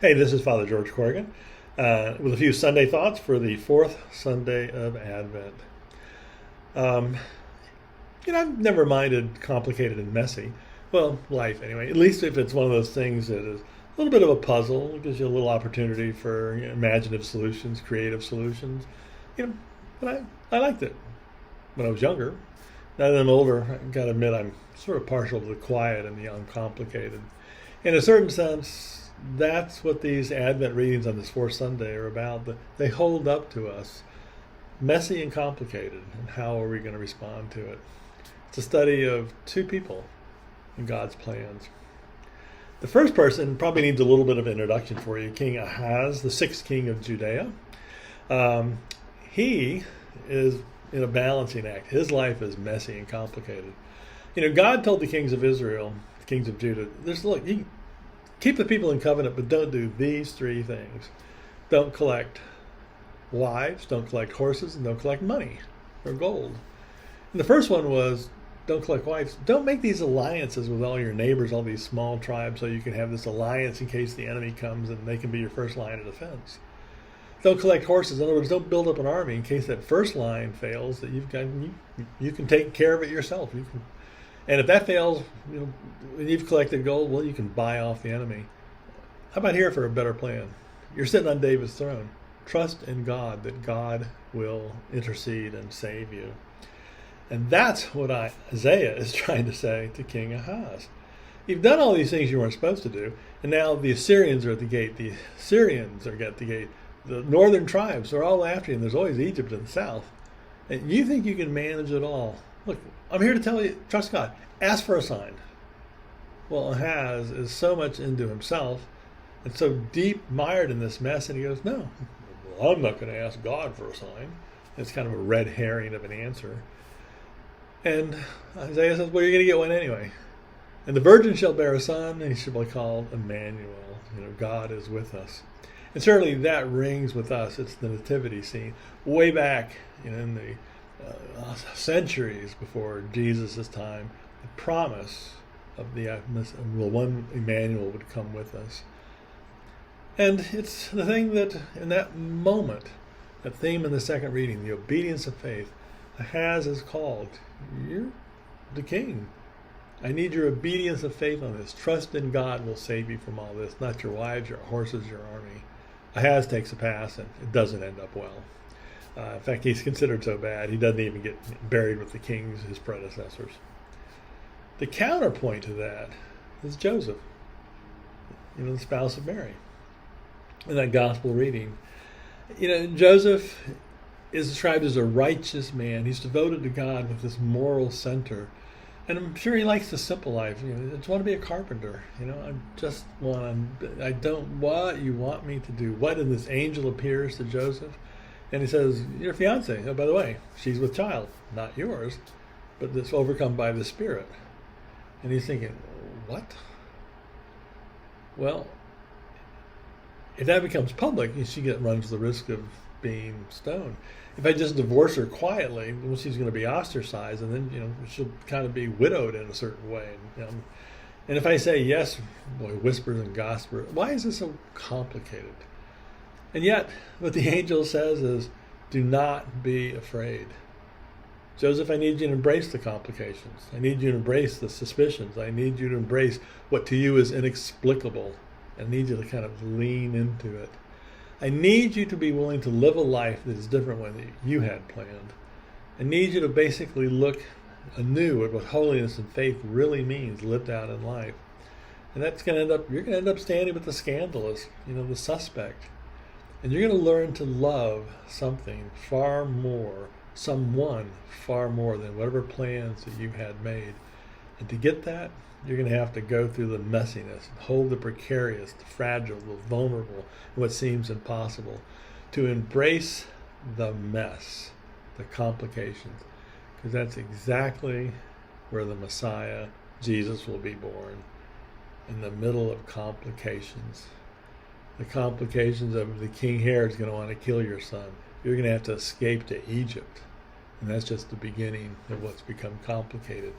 Hey, this is Father George Corrigan with a few Sunday thoughts for the fourth Sunday of Advent. Um, I've never minded complicated and messy. Well, life anyway. At least if it's one of those things that is a little bit of a puzzle, it gives you a little opportunity for imaginative solutions, creative solutions. But I liked it when I was younger. Now that I'm older, I gotta admit I'm sort of partial to the quiet and the uncomplicated. In a certain sense, that's what these Advent readings on this fourth Sunday are about. They hold up to us, messy and complicated, and how are we going to respond to it? It's a study of two people in God's plans. The first person probably needs a little bit of introduction for you. King Ahaz, the sixth king of Judea. He is in a balancing act. His life is messy and complicated. God told the kings of Israel, the kings of Judah, look, you keep the people in covenant, but don't do these three things. Don't collect wives, don't collect horses, and don't collect money or gold. And the first one was, don't collect wives. Don't make these alliances with all your neighbors, all these small tribes, so you can have this alliance in case the enemy comes and they can be your first line of defense. Don't collect horses. In other words, don't build up an army in case that first line fails, that you can take care of it yourself. And if that fails, and you've collected gold, well, you can buy off the enemy. How about here for a better plan? You're sitting on David's throne. Trust in God that God will intercede and save you. And that's what Isaiah is trying to say to King Ahaz. You've done all these things you weren't supposed to do, and now the Assyrians are at the gate. The Syrians are at the gate. The northern tribes are all after you, and there's always Egypt in the south. And you think you can manage it all. Look, I'm here to tell you, trust God. Ask for a sign. Well, Ahaz is so much into himself and so deep mired in this mess, and he goes, no, well, I'm not going to ask God for a sign. It's kind of a red herring of an answer. And Isaiah says, well, you're going to get one anyway. And the virgin shall bear a son, and he shall be called Emmanuel. God is with us. And certainly that rings with us. It's the nativity scene. Way back in the centuries before Jesus' time, the promise of the one Emmanuel would come with us. And it's the thing that in that moment, that theme in the second reading, the obedience of faith, Ahaz is called. You're the king. I need your obedience of faith on this. Trust in God will save you from all this, not your wives, your horses, your army. Ahaz takes a pass, and it doesn't end up well. In fact, he's considered so bad, he doesn't even get buried with the kings, his predecessors. The counterpoint to that is Joseph, the spouse of Mary. In that gospel reading, Joseph is described as a righteous man. He's devoted to God with this moral center. And I'm sure he likes the simple life. I just want to be a carpenter. I don't what you want me to do. What? And this angel appears to Joseph. And he says, your fiance, oh, by the way, she's with child, not yours, but that's overcome by the Spirit. And he's thinking, what? Well, if that becomes public, she runs the risk of being stoned. If I just divorce her quietly, well, she's going to be ostracized, and then she'll kind of be widowed in a certain way. And if I say yes, boy, whispers and gossip. Why is this so complicated? And yet, what the angel says is, do not be afraid. Joseph, I need you to embrace the complications. I need you to embrace the suspicions. I need you to embrace what to you is inexplicable. I need you to kind of lean into it. I need you to be willing to live a life that is different than you had planned. I need you to basically look anew at what holiness and faith really means lived out in life. And you're going to end up standing with the scandalous, the suspect. And you're going to learn to love someone far more than whatever plans that you had made. And to get that, you're going to have to go through the messiness, hold the precarious, the fragile, the vulnerable, what seems impossible, to embrace the mess, the complications, because that's exactly where the Messiah, Jesus, will be born, in the middle of complications. The complications of the King Herod's going to want to kill your son. You're going to have to escape to Egypt. And that's just the beginning of what's become complicated.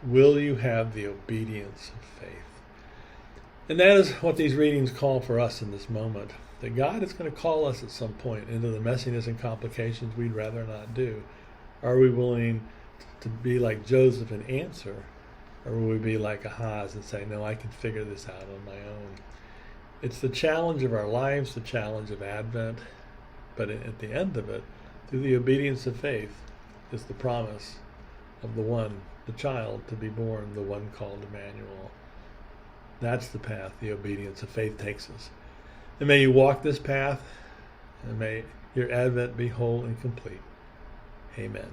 Will you have the obedience of faith? And that is what these readings call for us in this moment. That God is going to call us at some point into the messiness and complications we'd rather not do. Are we willing to be like Joseph and answer? Or will we be like Ahaz and say, no, I can figure this out on my own? It's the challenge of our lives, the challenge of Advent. But at the end of it, through the obedience of faith, is the promise of the child to be born, the one called Emmanuel. That's the path the obedience of faith takes us. And may you walk this path, and may your Advent be whole and complete. Amen.